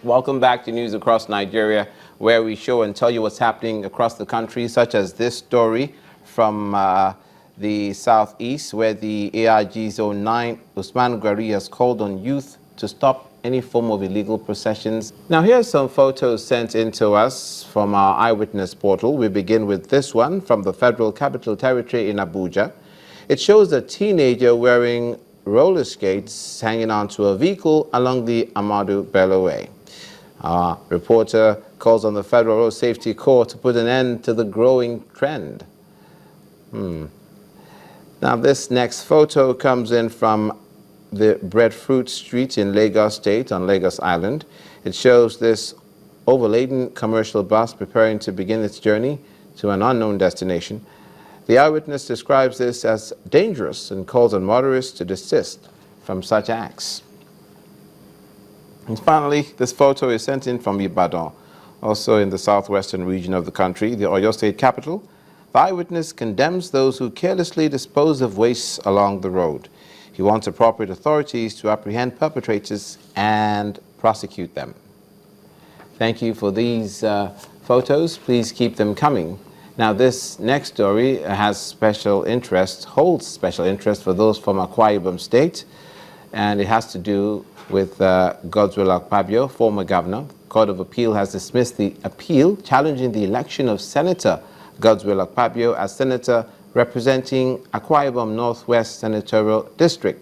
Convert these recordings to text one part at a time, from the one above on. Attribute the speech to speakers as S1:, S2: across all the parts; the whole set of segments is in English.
S1: Welcome back to News Across Nigeria, where we show and tell you what's happening across the country, such as this story from the southeast, where the AIG Zone 9, Usman Gwari, has called on youth to stop any form of illegal processions. Now, here's some photos sent in to us from our Eyewitness portal. We begin with this one from the Federal Capital Territory in Abuja. It shows a teenager wearing roller skates hanging onto a vehicle along the Ahmadu Bello Way. Our reporter calls on the Federal Road Safety Corps to put an end to the growing trend. Now, this next photo comes in from the Breadfruit Street in Lagos State on Lagos Island. It shows this overladen commercial bus preparing to begin its journey to an unknown destination. The Eyewitness describes this as dangerous and calls on motorists to desist from such acts. And finally, this photo is sent in from Ibadan, also in the southwestern region of the country, the Oyo State capital. The Eyewitness condemns those who carelessly dispose of waste along the road. He wants appropriate authorities to apprehend perpetrators and prosecute them. Thank you for these photos. Please keep them coming. Now, this next story has special interest, holds special interest for those from Akwa Ibom State, and it has to do with Godswill Akpabio, former governor. The Court of Appeal has dismissed the appeal challenging the election of Senator Godswill Akpabio as senator representing Akwa Ibom Northwest Senatorial District.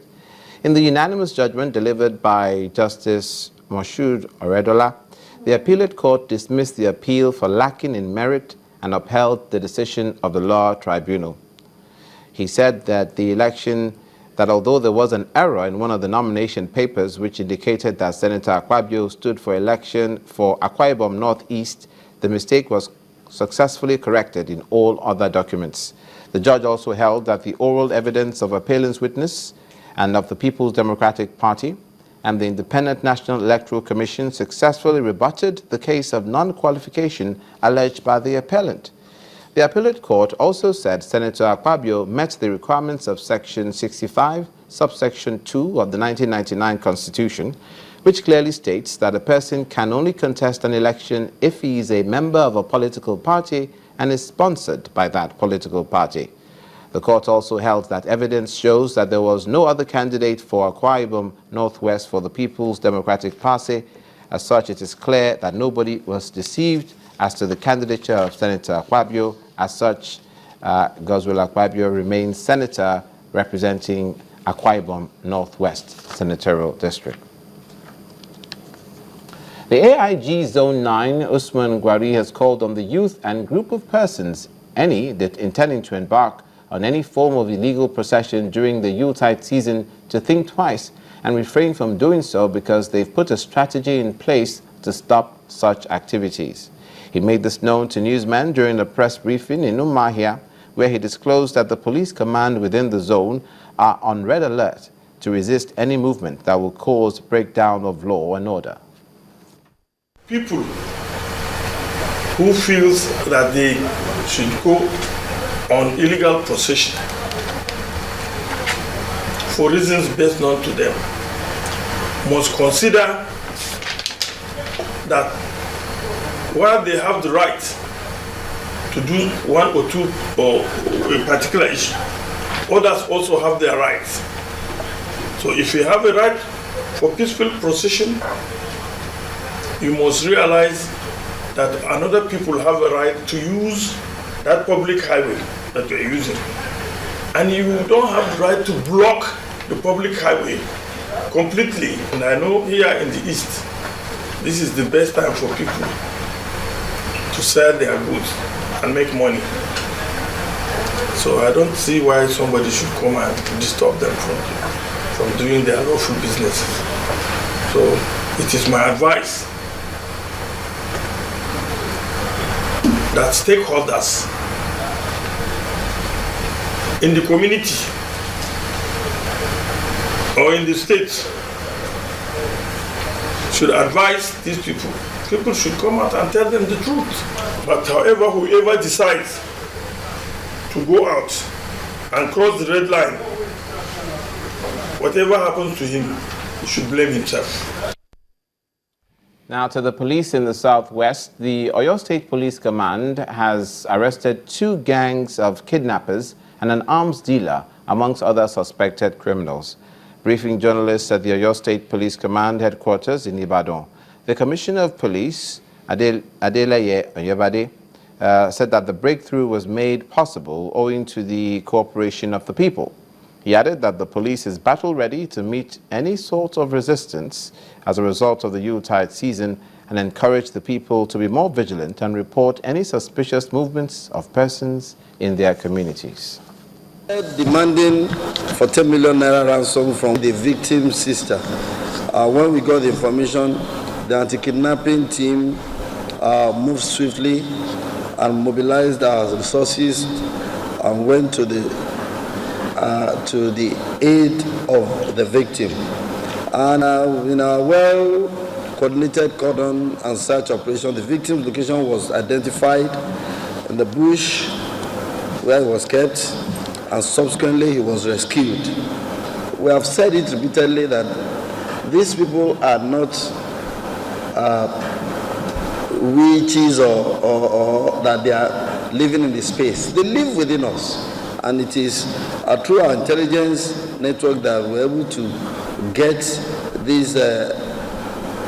S1: In the unanimous judgment delivered by Justice Moshood Oredola, the appellate court dismissed the appeal for lacking in merit and upheld the decision of the law tribunal. He said that that although there was an error in one of the nomination papers which indicated that Senator Akpabio stood for election for Akwa Ibom Northeast, the mistake was successfully corrected in all other documents. The judge also held that the oral evidence of appellant's witness and of the People's Democratic Party and the Independent National Electoral Commission successfully rebutted the case of non-qualification alleged by the appellant. The appellate court also said Senator Akpabio met the requirements of Section 65, subsection 2 of the 1999 Constitution, which clearly states that a person can only contest an election if he is a member of a political party and is sponsored by that political party. The court also held that evidence shows that there was no other candidate for Akwa Ibom Northwest for the People's Democratic Party. As such, it is clear that nobody was deceived as to the candidature of Senator Akpabio. As such, Godswill Akpabio remains senator representing Akwa Ibom Northwest Senatorial District. The AIG Zone 9, Usman Gwari, has called on the youth and group of persons, any that intending to embark on any form of illegal procession during the Yuletide season, to think twice and refrain from doing so because they've put a strategy in place to stop such activities. He made this known to newsmen during a press briefing in Umuahia, where he disclosed that the police command within the zone are on red alert to resist any movement that will cause breakdown of law and order.
S2: People who feels that they should go on illegal procession for reasons best known to them must consider that while they have the right to do one or two or a particular issue, others also have their rights. So if you have a right for peaceful procession, you must realize that another people have a right to use that public highway that you're using. And you don't have the right to block the public highway completely. And I know here in the East, this is the best time for people to sell their goods and make money. So I don't see why somebody should come and disturb them from doing their lawful businesses. So it is my advice that stakeholders in the community or in the state should advise these people. People should come out and tell them the truth. But however, whoever decides to go out and cross the red line, whatever happens to him, he should blame himself.
S1: Now to the police in the southwest. The Oyo State Police Command has arrested 2 gangs of kidnappers and an arms dealer, amongst other suspected criminals. Briefing journalists at the Oyo State Police Command headquarters in Ibadan, the Commissioner of Police, Adeleye Oyebade, said that the breakthrough was made possible owing to the cooperation of the people. He added that the police is battle-ready to meet any sort of resistance as a result of the Yuletide season and encourage the people to be more vigilant and report any suspicious movements of persons in their communities.
S3: Demanding for 10 million naira ransom from the victim's sister. When we got the information, the anti-kidnapping team moved swiftly and mobilized our resources and went to the aid of the victim. And in a well-coordinated cordon and search operation, the victim's location was identified in the bush where he was kept, and subsequently he was rescued. We have said it repeatedly that these people are not witches or that they are living in the space. They live within us, and it is through our intelligence network that we're able to get this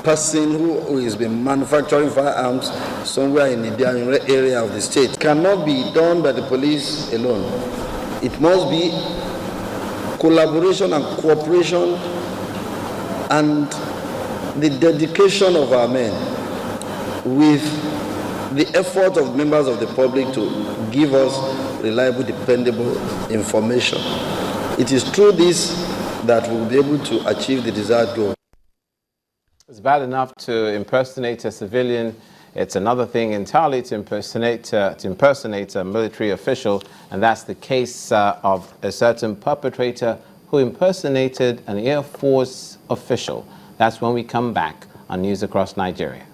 S3: person who has been manufacturing firearms somewhere in the area of the state. It cannot be done by the police alone. It must be collaboration and cooperation and the dedication of our men with the effort of members of the public to give us reliable, dependable information. It is through this that we'll be able to achieve the desired goal.
S1: It's bad enough to impersonate a civilian. It's another thing entirely to impersonate a military official, and that's the case of a certain perpetrator who impersonated an Air Force official. That's when we come back on News Across Nigeria.